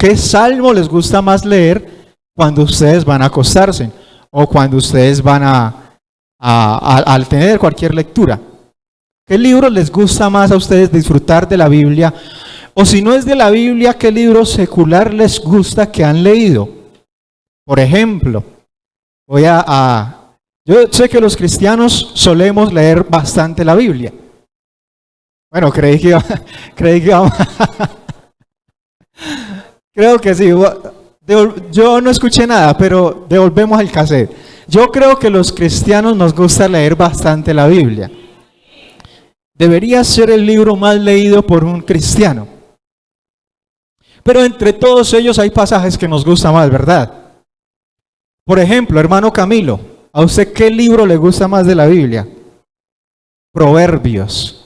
¿qué salmo les gusta más leer cuando ustedes van a acostarse o cuando ustedes van al tener cualquier lectura? ¿Qué libro les gusta más a ustedes disfrutar de la Biblia? O si no es de la Biblia, ¿qué libro secular les gusta que han leído? Por ejemplo, yo sé que los cristianos solemos leer bastante la Biblia. Bueno, creí que creo que sí. Yo no escuché nada, pero devolvemos el cassette. Yo creo que los cristianos nos gusta leer bastante la Biblia. Debería ser el libro más leído por un cristiano. Pero entre todos ellos hay pasajes que nos gustan más, ¿verdad? Por ejemplo, hermano Camilo, ¿a usted qué libro le gusta más de la Biblia? Proverbios.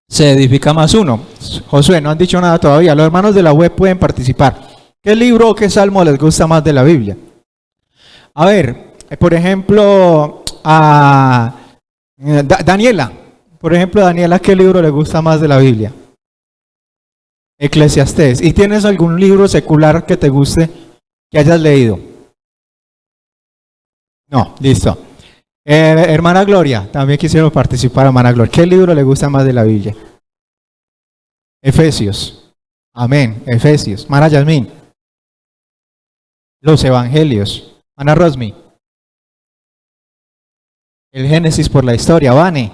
Se edifica más uno. Josué, no han dicho nada todavía. Los hermanos de la web pueden participar. ¿Qué libro o qué salmo les gusta más de la Biblia? A ver, por ejemplo, a Daniela. Por ejemplo, Daniela, ¿qué libro le gusta más de la Biblia? Eclesiastés. ¿Y tienes algún libro secular que te guste, que hayas leído? No, listo. Hermana Gloria, también quisiera participar, hermana Gloria. ¿Qué libro le gusta más de la Biblia? Efesios. Amén, Efesios. Hermana Yasmín. Los Evangelios. Ana Rosmi. El Génesis por la historia. Vane.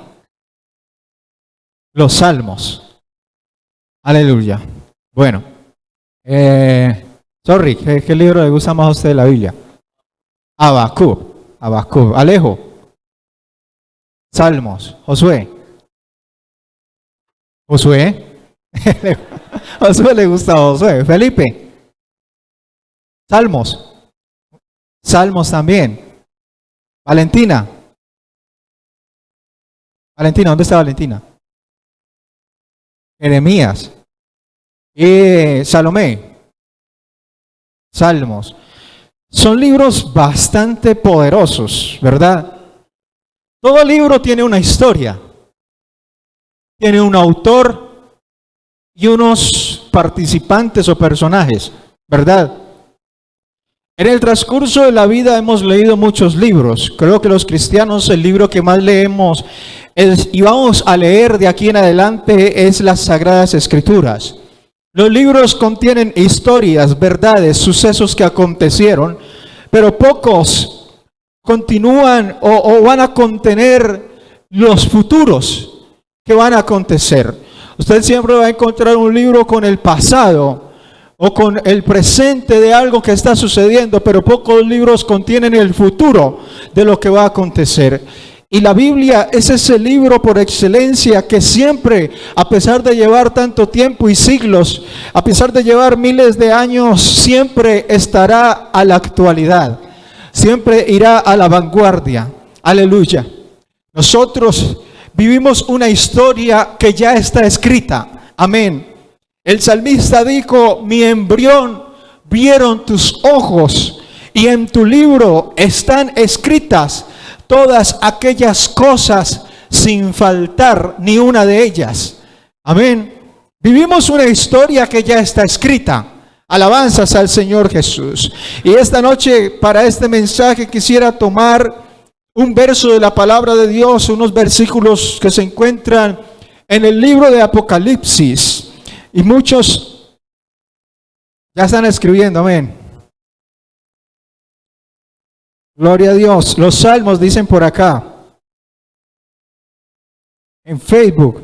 Los Salmos. Aleluya. Bueno. ¿Qué libro le gusta más a usted de la Biblia? Habacuc. Alejo. Salmos. Josué. Josué le gusta a Josué. Felipe. Salmos. Salmos también. Valentina, ¿dónde está Valentina? Jeremías. Salomé. Salmos. Son libros bastante poderosos, ¿verdad? Todo libro tiene una historia. Tiene un autor y unos participantes o personajes, ¿verdad? En el transcurso de la vida hemos leído muchos libros. Creo que los cristianos el libro que más leemos y vamos a leer de aquí en adelante es las Sagradas Escrituras. Los libros contienen historias, verdades, sucesos que acontecieron, pero pocos continúan o van a contener los futuros que van a acontecer. Usted siempre va a encontrar un libro con el pasado o con el presente de algo que está sucediendo, pero pocos libros contienen el futuro de lo que va a acontecer. Y la Biblia es ese libro por excelencia que siempre, a pesar de llevar tanto tiempo y siglos, a pesar de llevar miles de años, siempre estará a la actualidad, siempre irá a la vanguardia. Aleluya. Nosotros vivimos una historia que ya está escrita. Amén. El salmista dijo: mi embrión vieron tus ojos y en tu libro están escritas todas aquellas cosas sin faltar ni una de ellas. Amén. Vivimos una historia que ya está escrita. Alabanzas al Señor Jesús. Y esta noche, para este mensaje, quisiera tomar un verso de la palabra de Dios, unos versículos que se encuentran en el libro de Apocalipsis. Y muchos ya están escribiendo, amén. Gloria a Dios. Los salmos dicen por acá, en Facebook,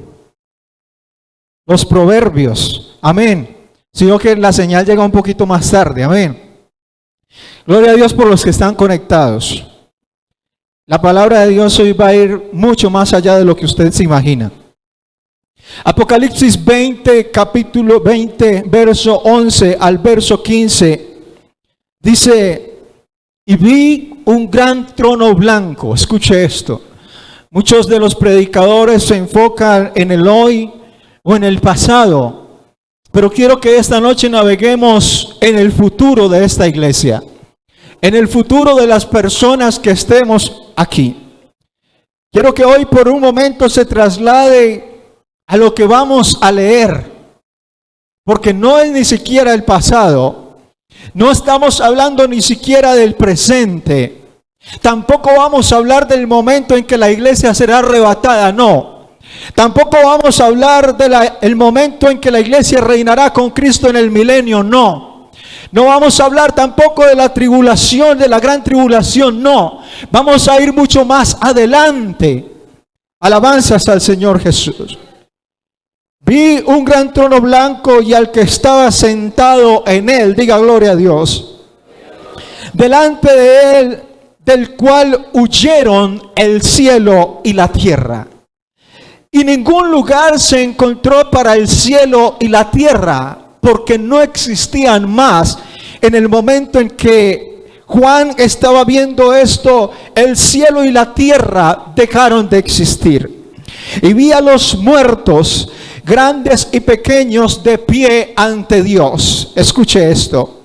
los proverbios, amén. Sino que la señal llega un poquito más tarde, amén. Gloria a Dios por los que están conectados. La palabra de Dios hoy va a ir mucho más allá de lo que usted se imagina. Apocalipsis 20, capítulo 20, verso 11 al verso 15, dice: y vi un gran trono blanco. Escuche esto. Muchos de los predicadores se enfocan en el hoy o en el pasado, pero quiero que esta noche naveguemos en el futuro de esta iglesia, en el futuro de las personas que estemos aquí. Quiero que hoy por un momento se traslade a lo que vamos a leer. porque no es ni siquiera el pasado. No estamos hablando ni siquiera del presente. Tampoco vamos a hablar del momento en que la iglesia será arrebatada, no. Tampoco vamos a hablar del momento en que la iglesia reinará con Cristo en el milenio, no. No vamos a hablar tampoco de la tribulación, de la gran tribulación, no. Vamos a ir mucho más adelante. Alabanzas al Señor Jesús. Vi un gran trono blanco y al que estaba sentado en él, diga gloria a Dios. Delante de él, del cual huyeron el cielo y la tierra. Y ningún lugar se encontró para el cielo y la tierra, porque no existían más. En el momento en que Juan estaba viendo esto, el cielo y la tierra dejaron de existir. Y vi a los muertos, grandes y pequeños, de pie ante Dios. Escuche esto.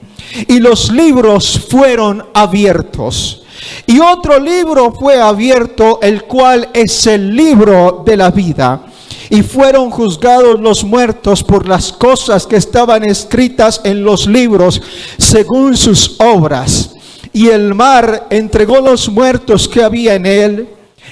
Y los libros fueron abiertos. Y otro libro fue abierto, el cual es el libro de la vida. Y fueron juzgados los muertos por las cosas que estaban escritas en los libros, según sus obras. Y el mar entregó los muertos que había en él,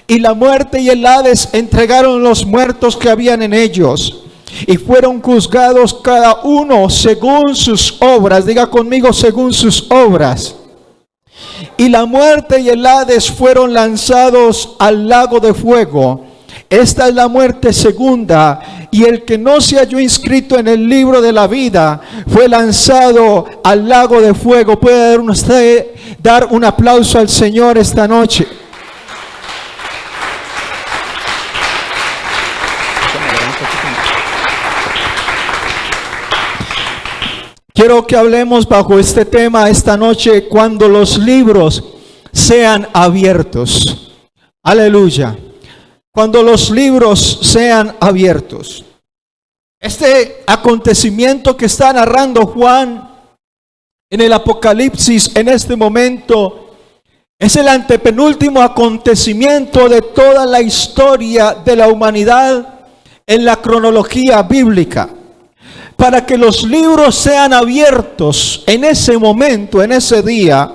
y la muerte y el Hades entregaron los muertos que habían en ellos. Y fueron juzgados cada uno según sus obras. Diga conmigo, según sus obras. Y la muerte y el Hades fueron lanzados al lago de fuego. Esta es la muerte segunda, y el que no se halló inscrito en el libro de la vida fue lanzado al lago de fuego. ¿Puede dar un aplauso al Señor esta noche? Quiero que hablemos bajo este tema esta noche, cuando los libros sean abiertos. Aleluya. Cuando los libros sean abiertos. Este acontecimiento que está narrando Juan en el Apocalipsis en este momento es el antepenúltimo acontecimiento de toda la historia de la humanidad en la cronología bíblica. Para que los libros sean abiertos en ese momento, en ese día,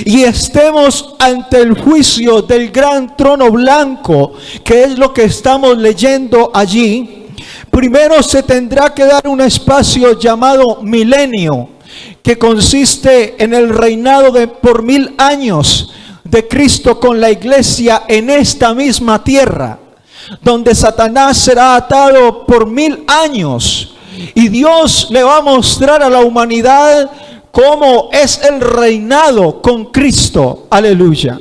y estemos ante el juicio del gran trono blanco, que es lo que estamos leyendo allí, primero se tendrá que dar un espacio llamado milenio, que consiste en el reinado por 1000 años de Cristo con la iglesia en esta misma tierra, donde Satanás será atado por 1000 años. Y Dios le va a mostrar a la humanidad cómo es el reinado con Cristo. Aleluya.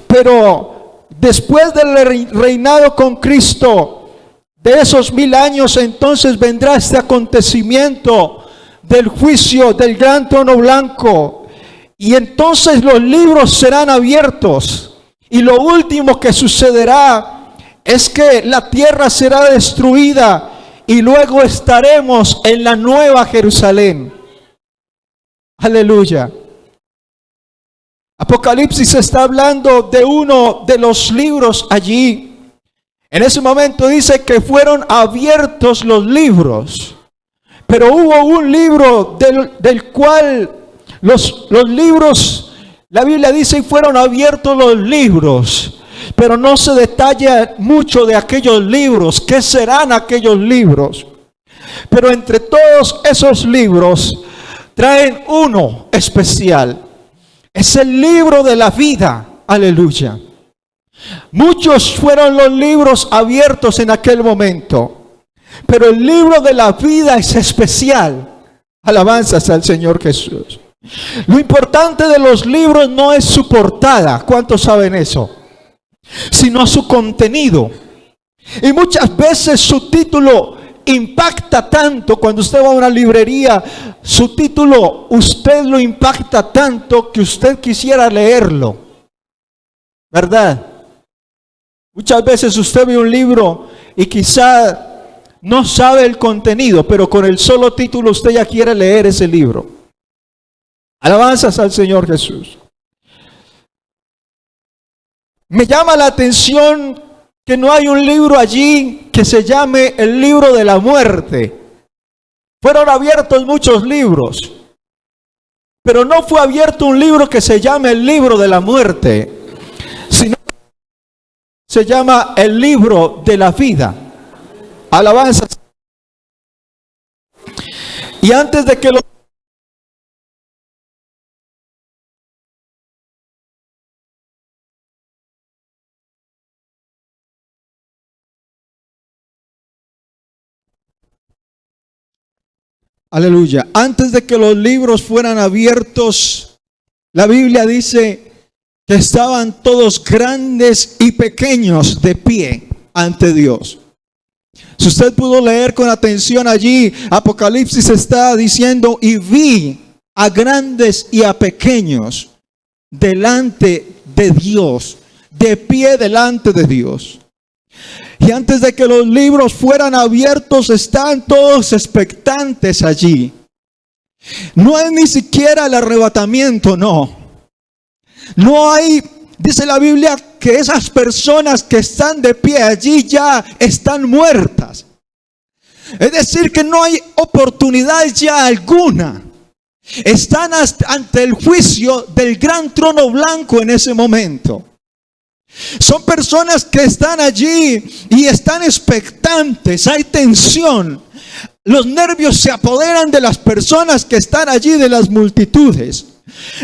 Pero después del reinado con Cristo, de esos 1000 años, entonces vendrá este acontecimiento del juicio del gran trono blanco. Y entonces los libros serán abiertos. Y lo último que sucederá es que la tierra será destruida. Y luego estaremos en la nueva Jerusalén. Aleluya. Apocalipsis está hablando de uno de los libros allí. En ese momento dice que fueron abiertos los libros. Pero hubo un libro del cual los libros, la Biblia dice, y fueron abiertos los libros. Pero no se detalla mucho de aquellos libros. ¿Qué serán aquellos libros? Pero entre todos esos libros traen uno especial. Es el libro de la vida. Aleluya. Muchos fueron los libros abiertos en aquel momento. Pero el libro de la vida es especial. Alabanzas al Señor Jesús. Lo importante de los libros no es su portada. ¿Cuántos saben eso? Sino su contenido. Y muchas veces su título impacta tanto. Cuando usted va a una librería, su título, usted lo impacta tanto que usted quisiera leerlo, ¿verdad? Muchas veces usted ve un libro y quizá no sabe el contenido, pero con el solo título usted ya quiere leer ese libro. Alabanzas al Señor Jesús. Me llama la atención que no hay un libro allí que se llame el libro de la muerte. Fueron abiertos muchos libros, pero no fue abierto un libro que se llama el libro de la muerte, sino se llama el libro de la vida. Alabanza. Y antes de que lo Aleluya. Antes de que los libros fueran abiertos, la Biblia dice que estaban todos grandes y pequeños de pie ante Dios. Si usted pudo leer con atención allí, Apocalipsis está diciendo, y vi a grandes y a pequeños delante de Dios, de pie delante de Dios. Y antes de que los libros fueran abiertos, están todos expectantes allí. No hay ni siquiera el arrebatamiento, no. No hay, dice la Biblia, que esas personas que están de pie allí ya están muertas. Es decir, que no hay oportunidad ya alguna. Están ante el juicio del gran trono blanco en ese momento. Son personas que están allí y están expectantes, hay tensión. Los nervios se apoderan de las personas que están allí, de las multitudes.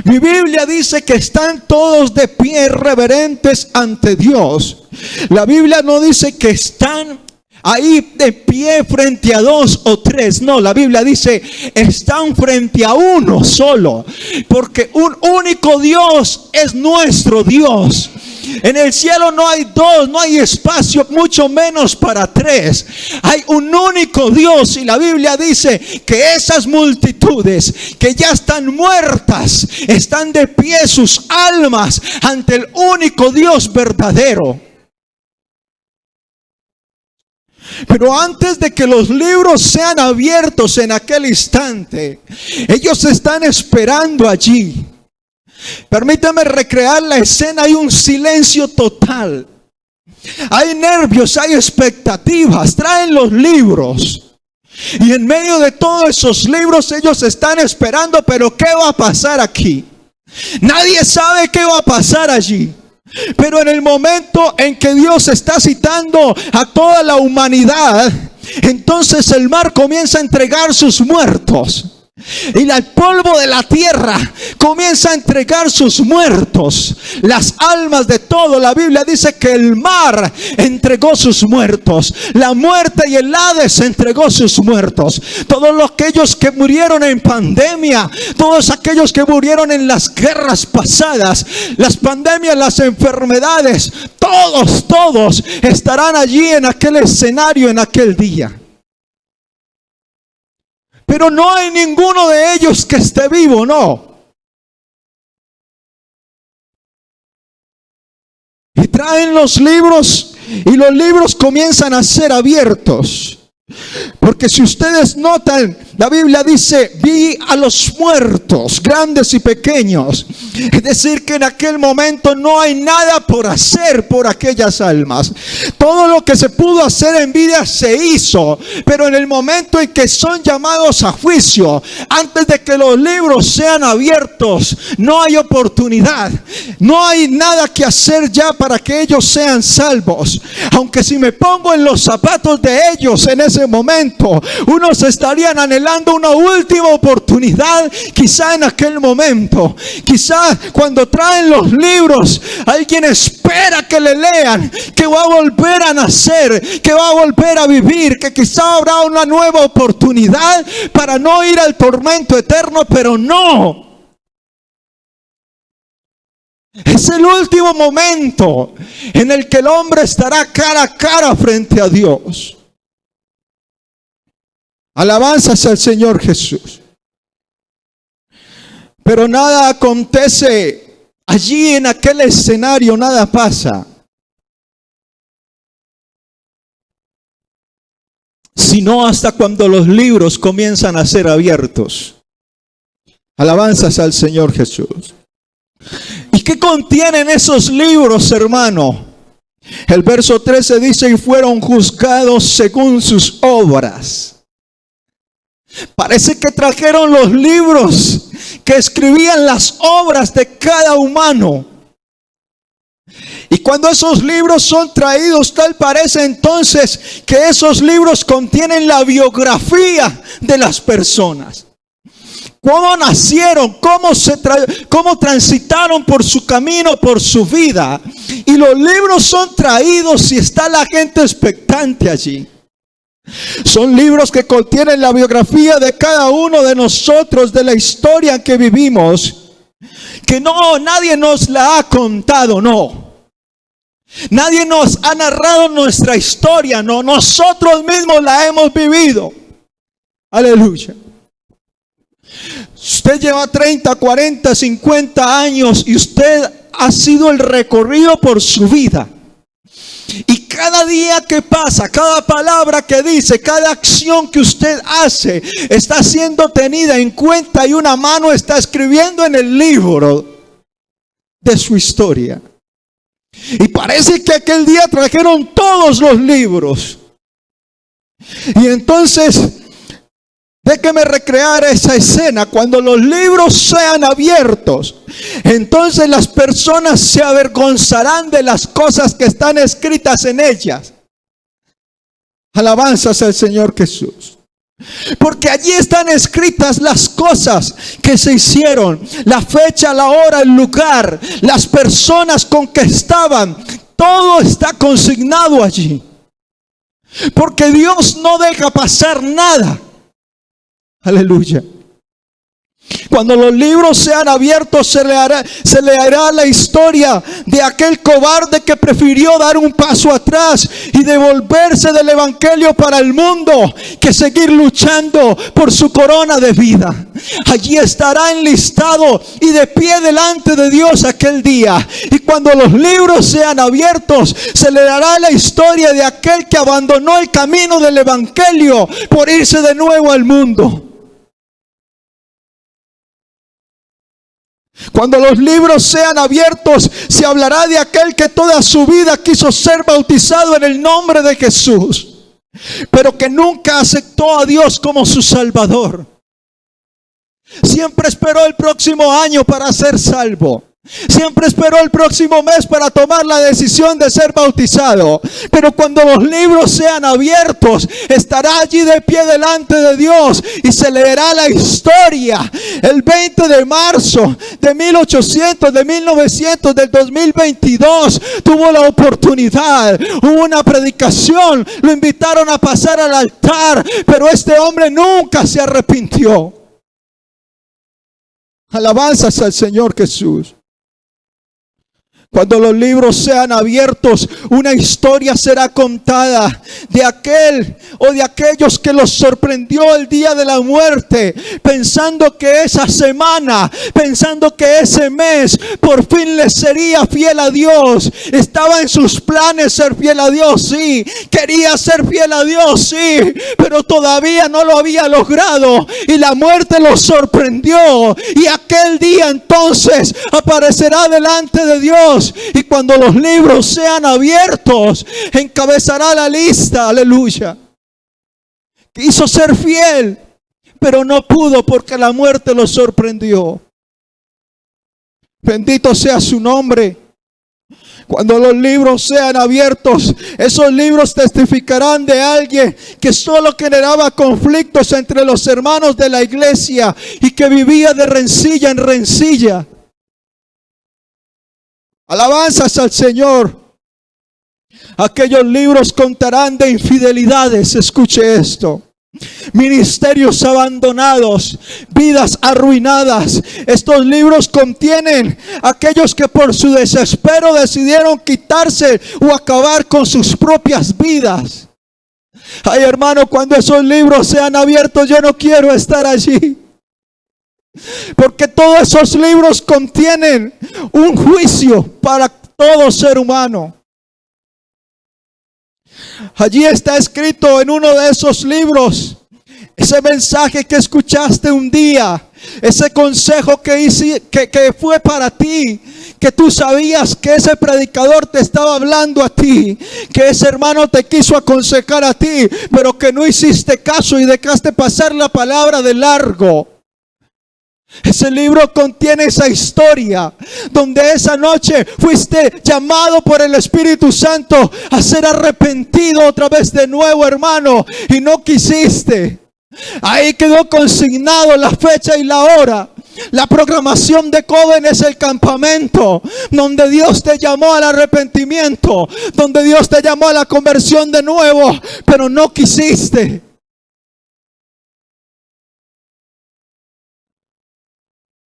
Mi Biblia dice que están todos de pie reverentes ante Dios. La Biblia no dice que están ahí de pie frente a dos o tres. No, la Biblia dice están frente a uno solo, porque un único Dios es nuestro Dios. En el cielo no hay dos, no hay espacio, mucho menos para tres. Hay un único Dios, y la Biblia dice que esas multitudes que ya están muertas, están de pie sus almas ante el único Dios verdadero. Pero antes de que los libros sean abiertos en aquel instante, ellos están esperando allí. Permítame recrear la escena. Hay un silencio total. Hay nervios, hay expectativas. Traen los libros. Y en medio de todos esos libros ellos están esperando. Pero ¿qué va a pasar aquí? Nadie sabe qué va a pasar allí. Pero en el momento en que Dios está citando a toda la humanidad, entonces el mar comienza a entregar sus muertos. Y el polvo de la tierra comienza a entregar sus muertos. Las almas de todo. La Biblia dice que el mar entregó sus muertos. La muerte y el Hades entregó sus muertos. Todos aquellos que murieron en pandemia, todos aquellos que murieron en las guerras pasadas, las pandemias, las enfermedades, todos estarán allí en aquel escenario en aquel día. Pero no hay ninguno de ellos que esté vivo, no. Y traen los libros y los libros comienzan a ser abiertos. Porque si ustedes notan, la Biblia dice, vi a los muertos, grandes y pequeños. Es decir, que en aquel momento no hay nada por hacer por aquellas almas. Todo lo que se pudo hacer en vida se hizo. Pero en el momento en que son llamados a juicio, antes de que los libros sean abiertos, no hay oportunidad. No hay nada que hacer ya para que ellos sean salvos. Aunque si me pongo en los zapatos de ellos en ese momento, unos estarían anhelando una última oportunidad, quizá en aquel momento. Quizá cuando traen los libros, alguien espera que le lean, que va a volver a nacer, que va a volver a vivir, que quizá habrá una nueva oportunidad para no ir al tormento eterno, pero no. Es el último momento en el que el hombre estará cara a cara frente a Dios. Alabanzas al Señor Jesús. Pero nada acontece allí en aquel escenario, nada pasa. Sino hasta cuando los libros comienzan a ser abiertos. Alabanzas al Señor Jesús. ¿Y qué contienen esos libros, hermano? El verso 13 dice, y fueron juzgados según sus obras. Parece que trajeron los libros que escribían las obras de cada humano. Y cuando esos libros son traídos, tal parece entonces que esos libros contienen la biografía de las personas. Cómo nacieron, cómo transitaron por su camino, por su vida. Y los libros son traídos y está la gente expectante allí. Son libros que contienen la biografía de cada uno de nosotros, de la historia que vivimos. Que nadie nos la ha contado, no. Nadie nos ha narrado nuestra historia, no. Nosotros mismos la hemos vivido. Aleluya. Usted lleva 30, 40, 50 años y usted ha sido el recorrido por su vida. Y cada día que pasa, cada palabra que dice, cada acción que usted hace, está siendo tenida en cuenta y una mano está escribiendo en el libro de su historia. Y parece que aquel día trajeron todos los libros. Y entonces, déjeme recrear esa escena. Cuando los libros sean abiertos, entonces las personas se avergonzarán de las cosas que están escritas en ellas. Alabanzas al Señor Jesús. Porque allí están escritas las cosas que se hicieron, la fecha, la hora, el lugar, las personas con que estaban. Todo está consignado allí. Porque Dios no deja pasar nada. Aleluya. Cuando los libros sean abiertos, se leerá la historia de aquel cobarde que prefirió dar un paso atrás y devolverse del evangelio para el mundo, que seguir luchando por su corona de vida. Allí estará enlistado y de pie delante de Dios aquel día. Y cuando los libros sean abiertos, se leerá la historia de aquel que abandonó el camino del evangelio por irse de nuevo al mundo. Cuando los libros sean abiertos, se hablará de aquel que toda su vida quiso ser bautizado en el nombre de Jesús, pero que nunca aceptó a Dios como su Salvador. Siempre esperó el próximo año para ser salvo. Siempre esperó el próximo mes para tomar la decisión de ser bautizado. Pero cuando los libros sean abiertos, estará allí de pie delante de Dios y se leerá la historia. El 20 de marzo de 1800, de 1900, del 2022, tuvo la oportunidad. Hubo una predicación, lo invitaron a pasar al altar, pero este hombre nunca se arrepintió. Alabanzas al Señor Jesús. Cuando los libros sean abiertos, una historia será contada de aquel o de aquellos que los sorprendió el día de la muerte, pensando que esa semana, pensando que ese mes por fin les sería fiel a Dios. Estaba en sus planes ser fiel a Dios, sí. Quería ser fiel a Dios, sí, pero todavía no lo había logrado y la muerte los sorprendió. Y aquel día entonces aparecerá delante de Dios. Y cuando los libros sean abiertos, encabezará la lista. Aleluya. Quiso ser fiel, pero no pudo porque la muerte lo sorprendió. Bendito sea su nombre. Cuando los libros sean abiertos, esos libros testificarán de alguien que solo generaba conflictos entre los hermanos de la iglesia y que vivía de rencilla en rencilla. Alabanzas al Señor. Aquellos libros contarán de infidelidades. Escuche esto. Ministerios abandonados, vidas arruinadas. Estos libros contienen aquellos que por su desespero decidieron quitarse o acabar con sus propias vidas. Ay, hermano, cuando esos libros sean abiertos, yo no quiero estar allí. Porque todos esos libros contienen un juicio para todo ser humano. Allí está escrito en uno de esos libros ese mensaje que escuchaste un día, ese consejo que fue para ti, que tú sabías que ese predicador te estaba hablando a ti, que ese hermano te quiso aconsejar a ti, pero que no hiciste caso y dejaste pasar la palabra de largo. Ese libro contiene esa historia donde esa noche fuiste llamado por el Espíritu Santo a ser arrepentido otra vez de nuevo, hermano, y no quisiste. Ahí quedó consignado la fecha y la hora, la programación de jóvenes, el campamento, donde Dios te llamó al arrepentimiento, donde Dios te llamó a la conversión de nuevo, pero no quisiste.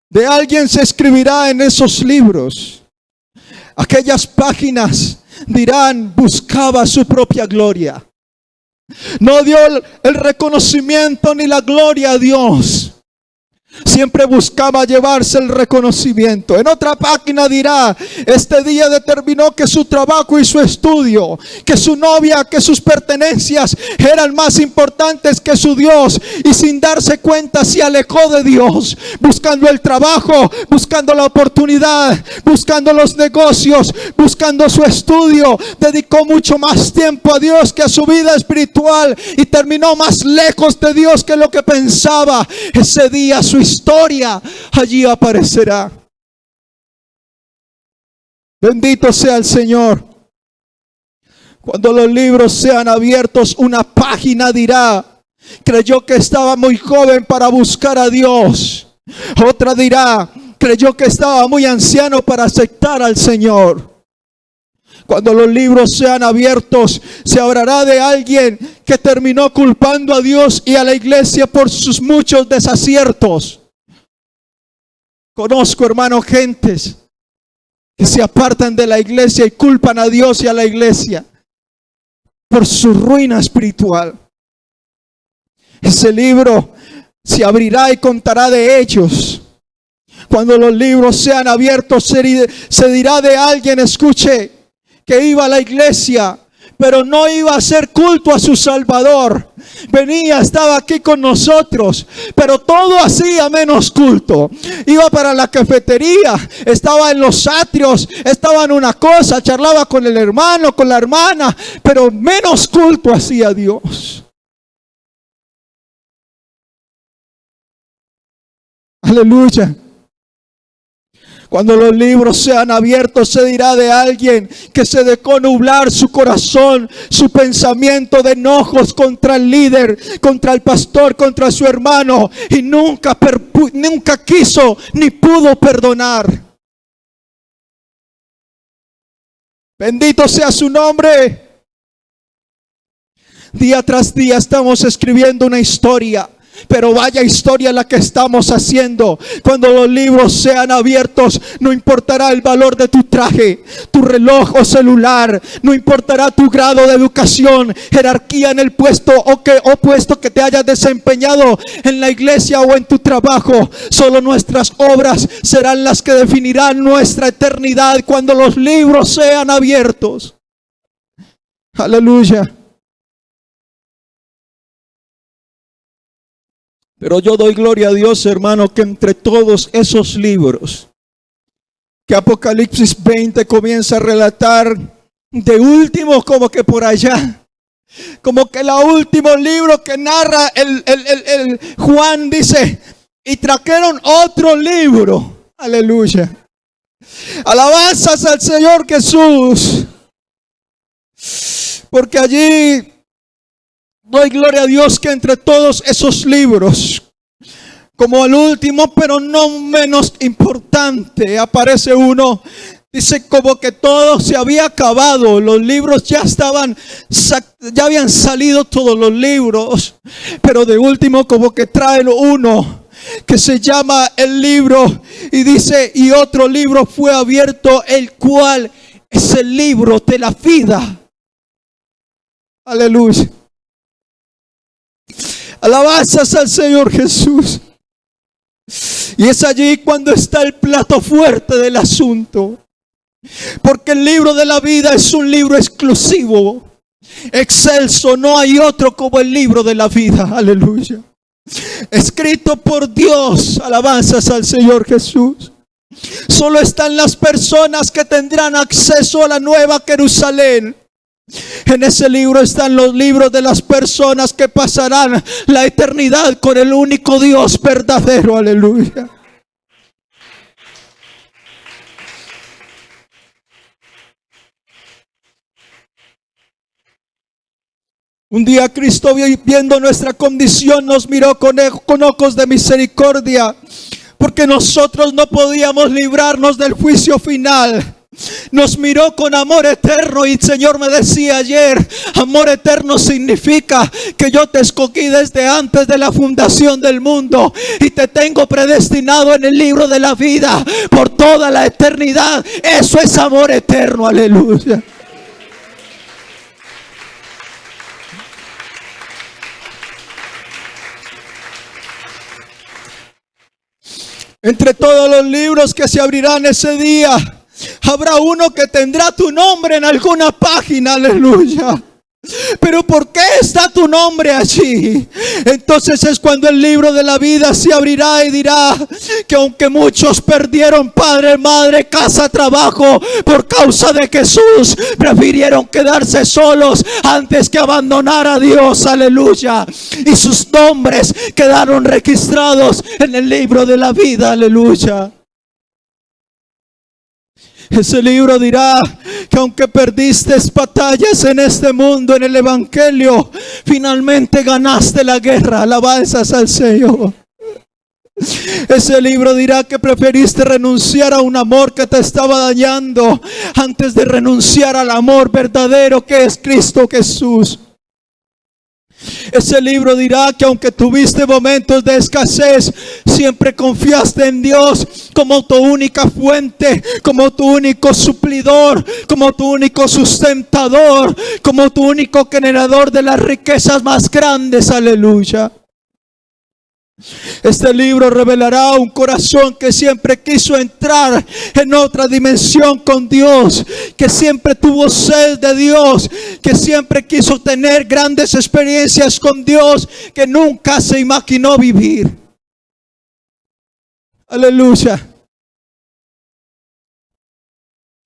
De alguien se escribirá en esos libros. Aquellas páginas dirán: buscaba su propia gloria. No dio el reconocimiento ni la gloria a Dios. Siempre buscaba llevarse el reconocimiento. En otra página dirá: este día determinó que su trabajo y su estudio, que su novia, que sus pertenencias eran más importantes que su Dios, y sin darse cuenta se alejó de Dios, buscando el trabajo, buscando la oportunidad, buscando los negocios, buscando su estudio. Dedicó mucho más tiempo a Dios que a su vida espiritual y terminó más lejos de Dios que lo que pensaba. Ese día su historia allí aparecerá. Bendito sea el Señor. Cuando los libros sean abiertos, una página dirá: creyó que estaba muy joven para buscar a Dios. Otra dirá: creyó que estaba muy anciano para aceptar al Señor. Cuando los libros sean abiertos, se hablará de alguien que terminó culpando a Dios y a la iglesia por sus muchos desaciertos. Conozco, hermano, gentes que se apartan de la iglesia y culpan a Dios y a la iglesia por su ruina espiritual. Ese libro se abrirá y contará de ellos. Cuando los libros sean abiertos, se dirá de alguien, escuche, que iba a la iglesia, pero no iba a hacer culto a su Salvador. Venía, estaba aquí con nosotros, pero todo hacía menos culto. Iba para la cafetería, estaba en los atrios, estaba en una cosa, charlaba con el hermano, con la hermana, pero menos culto hacía a Dios. Aleluya. Cuando los libros sean abiertos, se dirá de alguien que se dejó nublar su corazón, su pensamiento de enojos contra el líder, contra el pastor, contra su hermano, y nunca quiso ni pudo perdonar. Bendito sea su nombre. Día tras día estamos escribiendo una historia. Pero vaya historia la que estamos haciendo. Cuando los libros sean abiertos, no importará el valor de tu traje, tu reloj o celular, no importará tu grado de educación, jerarquía en el puesto o puesto que te hayas desempeñado en la iglesia o en tu trabajo. Solo nuestras obras serán las que definirán nuestra eternidad cuando los libros sean abiertos. Aleluya. Pero yo doy gloria a Dios, hermano, que entre todos esos libros que Apocalipsis 20 comienza a relatar, de último, como que por allá, como que el último libro que narra el Juan dice: y trajeron otro libro. Aleluya. Alabanzas al Señor Jesús. Porque allí doy gloria a Dios que entre todos esos libros, como el último pero no menos importante, aparece uno. Dice como que todo se había acabado, los libros ya habían salido todos los libros, pero de último como que traen uno que se llama el libro, y dice: y otro libro fue abierto, el cual es el libro de la vida. Aleluya. Alabanzas al Señor Jesús. Y es allí cuando está el plato fuerte del asunto. Porque el libro de la vida es un libro exclusivo, excelso. No hay otro como el libro de la vida. Aleluya. Escrito por Dios. Alabanzas al Señor Jesús. Solo están las personas que tendrán acceso a la nueva Jerusalén. En ese libro están los libros de las personas que pasarán la eternidad con el único Dios verdadero. Aleluya. Un día Cristo, viendo nuestra condición, nos miró con ojos de misericordia, porque nosotros no podíamos librarnos del juicio final. Nos miró con amor eterno, y el Señor me decía ayer, amor eterno significa que yo te escogí desde antes de la fundación del mundo y te tengo predestinado en el libro de la vida por toda la eternidad. Eso es amor eterno, aleluya. Entre todos los libros que se abrirán ese día, habrá uno que tendrá tu nombre en alguna página, aleluya. Pero ¿por qué está tu nombre allí? Entonces es cuando el libro de la vida se abrirá y dirá que aunque muchos perdieron padre, madre, casa, trabajo por causa de Jesús, prefirieron quedarse solos antes que abandonar a Dios, aleluya. Y sus nombres quedaron registrados en el libro de la vida, aleluya. Ese libro dirá que aunque perdiste batallas en este mundo, en el evangelio, finalmente ganaste la guerra. Alabanzas al Señor. Ese libro dirá que preferiste renunciar a un amor que te estaba dañando antes de renunciar al amor verdadero que es Cristo Jesús. Ese libro dirá que aunque tuviste momentos de escasez, siempre confiaste en Dios como tu única fuente, como tu único suplidor, como tu único sustentador, como tu único generador de las riquezas más grandes, aleluya. Este libro revelará un corazón que siempre quiso entrar en otra dimensión con Dios, que siempre tuvo sed de Dios, que siempre quiso tener grandes experiencias con Dios, que nunca se imaginó vivir. Aleluya.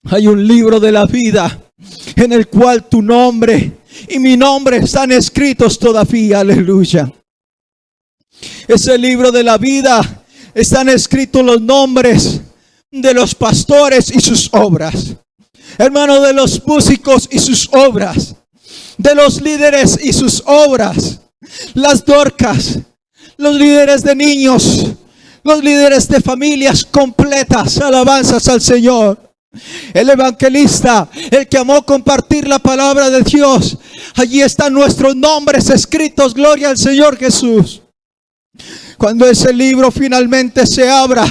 Hay un libro de la vida en el cual tu nombre y mi nombre están escritos todavía, aleluya. Ese libro de la vida están escritos los nombres de los pastores y sus obras, hermano, de los músicos y sus obras, de los líderes y sus obras, las Dorcas, los líderes de niños, los líderes de familias completas. Alabanzas al Señor. El evangelista, el que amó compartir la palabra de Dios. Allí están nuestros nombres escritos. Gloria al Señor Jesús. Cuando ese libro finalmente se abra,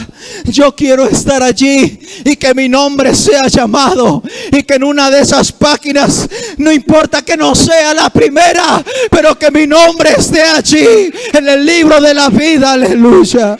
yo quiero estar allí y que mi nombre sea llamado, y que en una de esas páginas, no importa que no sea la primera, pero que mi nombre esté allí en el libro de la vida, aleluya.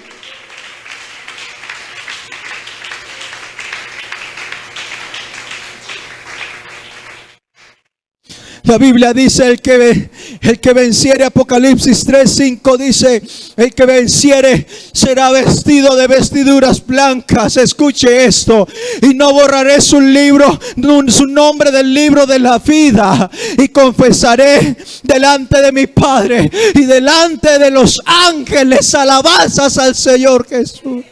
La Biblia dice el que venciere, Apocalipsis 3:5 dice, el que venciere será vestido de vestiduras blancas. Escuche esto: y no borraré su nombre del libro de la vida, y confesaré delante de mi Padre y delante de los ángeles. Alabanzas al Señor Jesús.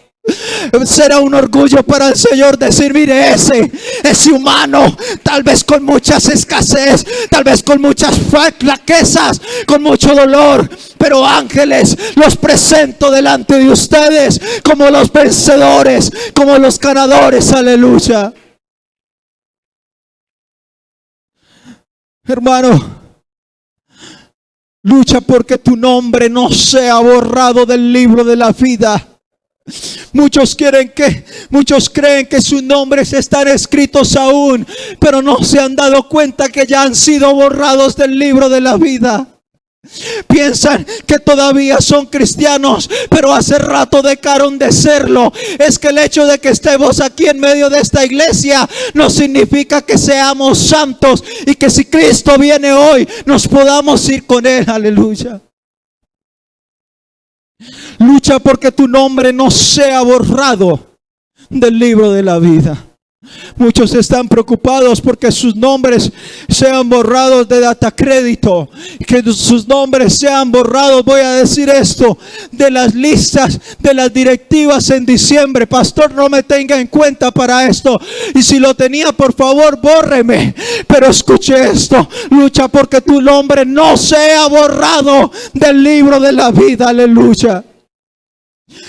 Será un orgullo para el Señor decir: mire, ese humano, tal vez con muchas escasez, tal vez con muchas flaquezas, con mucho dolor, pero ángeles los presento delante de ustedes como los vencedores, como los ganadores, aleluya. Hermano, lucha porque tu nombre no sea borrado del libro de la vida. Muchos creen que sus nombres están escritos aún, pero no se han dado cuenta que ya han sido borrados del libro de la vida. Piensan que todavía son cristianos, pero hace rato dejaron de serlo. Es que el hecho de que estemos aquí en medio de esta iglesia no significa que seamos santos y que si Cristo viene hoy nos podamos ir con Él, aleluya. Lucha porque tu nombre no sea borrado del libro de la vida. Muchos están preocupados porque sus nombres sean borrados de datacrédito, que sus nombres sean borrados, voy a decir esto, de las listas, de las directivas en diciembre. Pastor, no me tenga en cuenta para esto, y si lo tenía, por favor, bórreme. Pero escuche esto: lucha porque tu nombre no sea borrado del libro de la vida. Aleluya.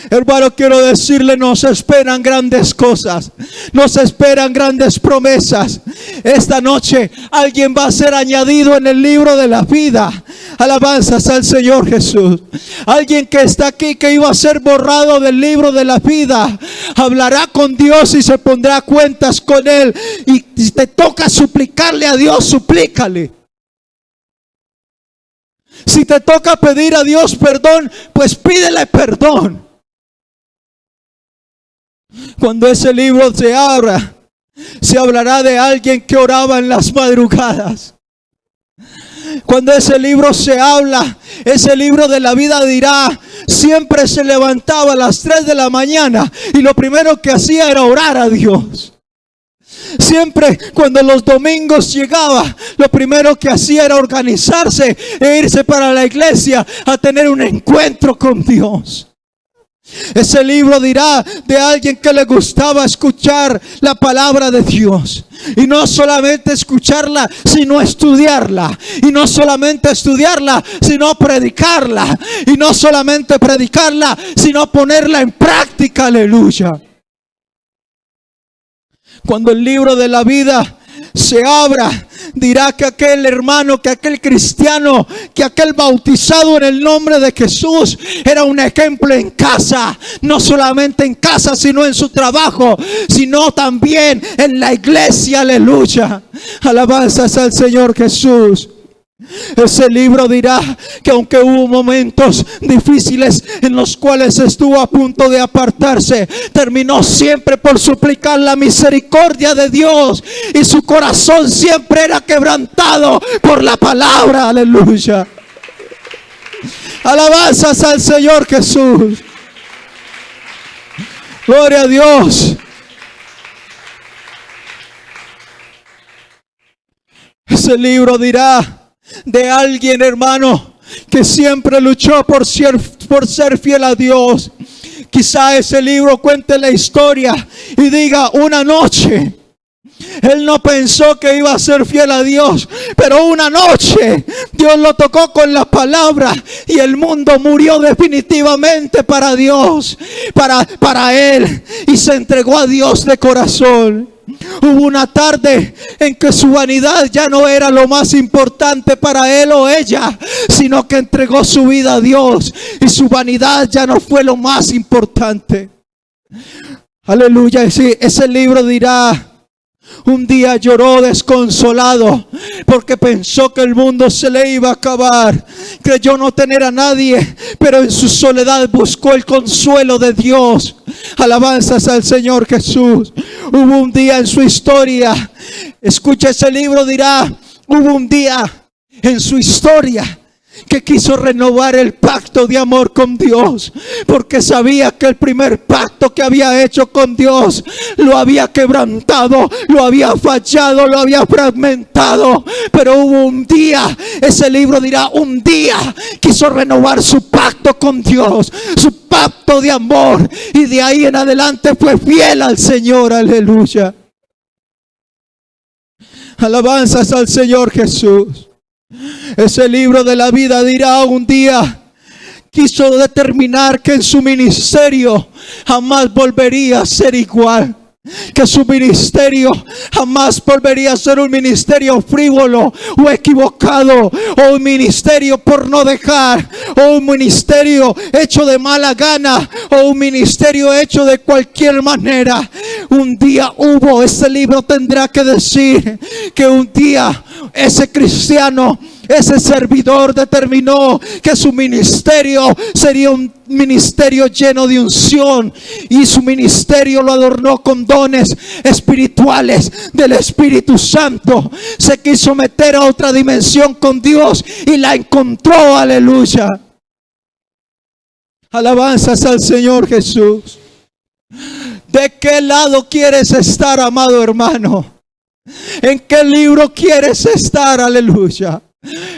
Hermano, quiero decirle, nos esperan grandes cosas, nos esperan grandes promesas. Esta noche alguien va a ser añadido en el libro de la vida. Alabanzas al Señor Jesús. Alguien que está aquí, que iba a ser borrado del libro de la vida, hablará con Dios y se pondrá cuentas con Él. Y si te toca suplicarle a Dios, suplícale. Si te toca pedir a Dios perdón, pues pídele perdón. Cuando ese libro se abra, se hablará de alguien que oraba en las madrugadas. Cuando ese libro se habla, ese libro de la vida dirá: siempre se levantaba a las 3 de la mañana y lo primero que hacía era orar a Dios. Siempre cuando los domingos llegaba, lo primero que hacía era organizarse e irse para la iglesia a tener un encuentro con Dios. Ese libro dirá de alguien que le gustaba escuchar la palabra de Dios. Y no solamente escucharla, sino estudiarla. Y no solamente estudiarla, sino predicarla. Y no solamente predicarla, sino ponerla en práctica. Aleluya. Cuando el libro de la vida se abra, dirá que aquel hermano, que aquel cristiano, que aquel bautizado en el nombre de Jesús era un ejemplo en casa. No solamente en casa, sino en su trabajo, sino también en la iglesia. Aleluya. Alabanzas al Señor Jesús. Ese libro dirá que aunque hubo momentos difíciles en los cuales estuvo a punto de apartarse, terminó siempre por suplicar la misericordia de Dios, y su corazón siempre era quebrantado por la palabra. Aleluya. Alabanzas al Señor Jesús. Gloria a Dios. Ese libro dirá de alguien, hermano, que siempre luchó por ser fiel a Dios. Quizá ese libro cuente la historia y diga: una noche él no pensó que iba a ser fiel a Dios, pero una noche Dios lo tocó con la palabra y el mundo murió definitivamente para Dios, para él, y se entregó a Dios de corazón. Hubo una tarde en que su vanidad ya no era lo más importante para él o ella, sino que entregó su vida a Dios y su vanidad ya no fue lo más importante. Aleluya. Sí, ese libro dirá: un día lloró desconsolado porque pensó que el mundo se le iba a acabar. Creyó no tener a nadie, pero en su soledad buscó el consuelo de Dios. Alabanzas al Señor Jesús. Hubo un día en su historia, escucha, ese libro dirá: hubo un día en su historia que quiso renovar el pacto de amor con Dios, porque sabía que el primer pacto que había hecho con Dios lo había quebrantado, lo había fallado, lo había fragmentado. Pero hubo un día, ese libro dirá, un día quiso renovar su pacto con Dios, su pacto de amor, y de ahí en adelante fue fiel al Señor. Aleluya. Alabanzas al Señor Jesús. Ese libro de la vida dirá: un día quiso determinar que en su ministerio jamás volvería a ser igual, que su ministerio jamás volvería a ser un ministerio frívolo o equivocado, o un ministerio por no dejar, o un ministerio hecho de mala gana, o un ministerio hecho de cualquier manera. Un día hubo, ese libro tendrá que decir que un día ese cristiano, ese servidor, determinó que su ministerio sería un ministerio lleno de unción, y su ministerio lo adornó con dones espirituales del Espíritu Santo. Se quiso meter a otra dimensión con Dios y la encontró. Aleluya. Alabanzas al Señor Jesús. ¿De qué lado quieres estar, amado hermano? ¿En qué libro quieres estar? Aleluya.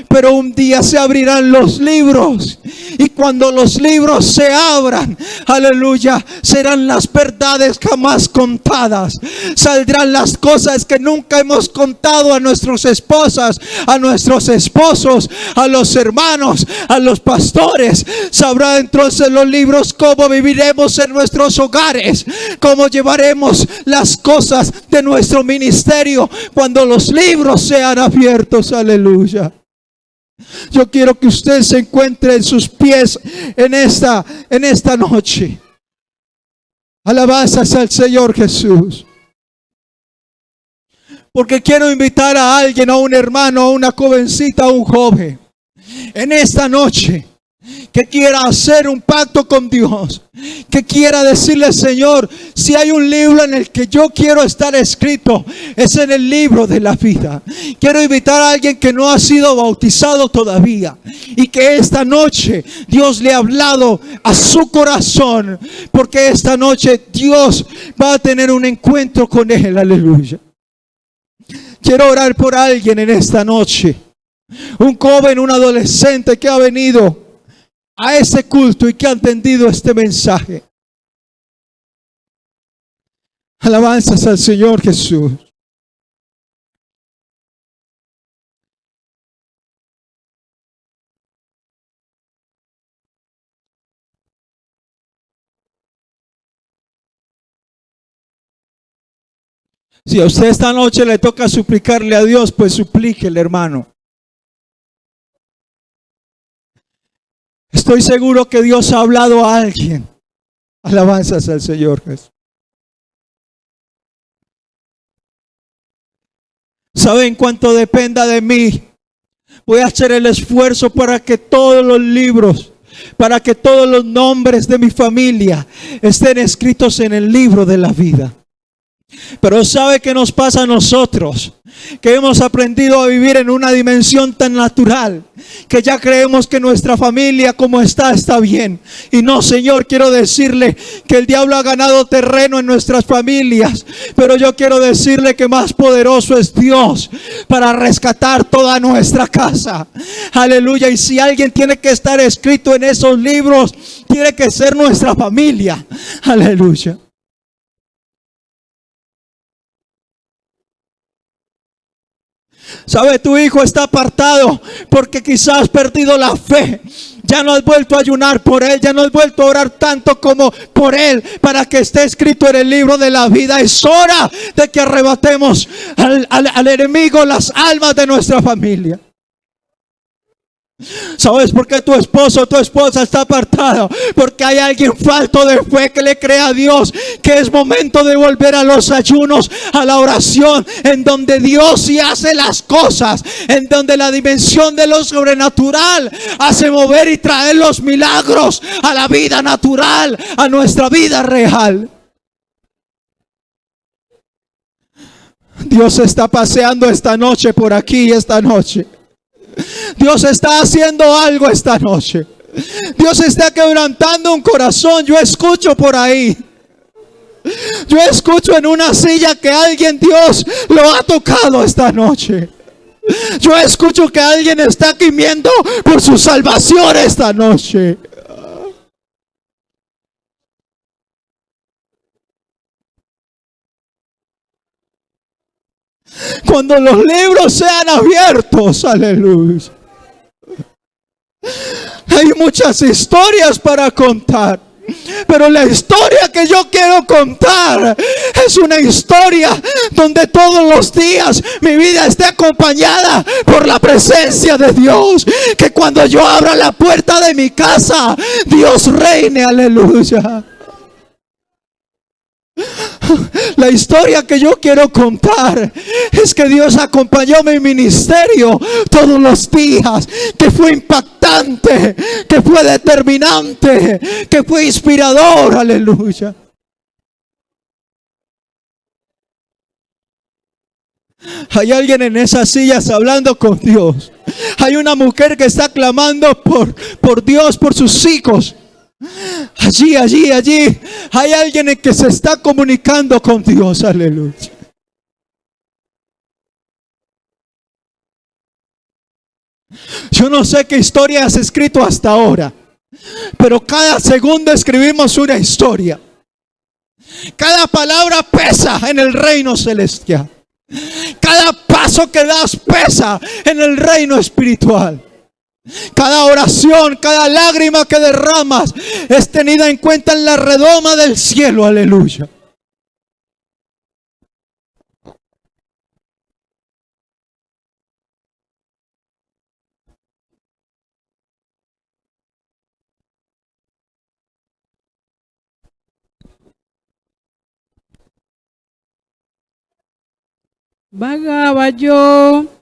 Pero un día se abrirán los libros, y cuando los libros se abran, aleluya, serán las verdades jamás contadas. Saldrán las cosas que nunca hemos contado a nuestras esposas, a nuestros esposos, a los hermanos, a los pastores. Sabrá entonces los libros cómo viviremos en nuestros hogares, cómo llevaremos las cosas de nuestro ministerio cuando los libros sean abiertos. Aleluya. Yo quiero que usted se encuentre en sus pies en esta noche. Alabanzas al Señor Jesús. Porque quiero invitar a alguien, a un hermano, a una jovencita, a un joven, en esta noche, que quiera hacer un pacto con Dios, que quiera decirle: Señor, si hay un libro en el que yo quiero estar escrito, es en el libro de la vida. Quiero invitar a alguien que no ha sido bautizado todavía, y que esta noche Dios le ha hablado a su corazón, porque esta noche Dios va a tener un encuentro con él. Aleluya. Quiero orar por alguien en esta noche, un joven, un adolescente que ha venido a ese culto y que ha entendido este mensaje. Alabanzas al Señor Jesús. Si a usted esta noche le toca suplicarle a Dios, pues suplíquele, hermano. Estoy seguro que Dios ha hablado a alguien. Alabanzas al Señor Jesús. ¿Saben cuánto dependa de mí? Voy a hacer el esfuerzo para que todos los libros, para que todos los nombres de mi familia estén escritos en el libro de la vida. Pero ¿sabe qué nos pasa a nosotros? Que hemos aprendido a vivir en una dimensión tan natural que ya creemos que nuestra familia como está bien. Y no, Señor, quiero decirle que el diablo ha ganado terreno en nuestras familias, pero yo quiero decirle que más poderoso es Dios para rescatar toda nuestra casa. Aleluya. Y si alguien tiene que estar escrito en esos libros, tiene que ser nuestra familia. Aleluya. ¿Sabe? Tu hijo está apartado porque quizás has perdido la fe. Ya no has vuelto a ayunar por él, ya no has vuelto a orar tanto como por él, para que esté escrito en el libro de la vida. Es hora de que arrebatemos al enemigo las almas de nuestra familia. ¿Sabes por qué tu esposo o tu esposa está apartado? Porque hay alguien falto de fe que le cree a Dios que es momento de volver a los ayunos, a la oración, en donde Dios sí hace las cosas, en donde la dimensión de lo sobrenatural hace mover y traer los milagros a la vida natural, a nuestra vida real. Dios está paseando esta noche por aquí, esta noche. Dios está haciendo algo esta noche. Dios está quebrantando un corazón. Yo escucho por ahí. Yo escucho en una silla que alguien Dios lo ha tocado esta noche. Yo escucho que alguien está gimiendo por su salvación esta noche. Cuando los libros sean abiertos, aleluya. Hay muchas historias para contar, pero la historia que yo quiero contar es una historia donde todos los días mi vida esté acompañada por la presencia de Dios. Que cuando yo abra la puerta de mi casa, Dios reine, aleluya. La historia que yo quiero contar es que Dios acompañó mi ministerio todos los días, que fue impactante, que fue determinante, que fue inspirador, aleluya. Hay alguien en esas sillas hablando con Dios. Hay una mujer que está clamando por Dios, por sus hijos. Allí hay alguien que se está comunicando con Dios. Aleluya. Yo no sé qué historia has escrito hasta ahora, pero cada segundo escribimos una historia. Cada palabra pesa en el reino celestial. Cada paso que das pesa en el reino espiritual. Cada oración, cada lágrima que derramas es tenida en cuenta en la redoma del cielo. Aleluya. Vagaba yo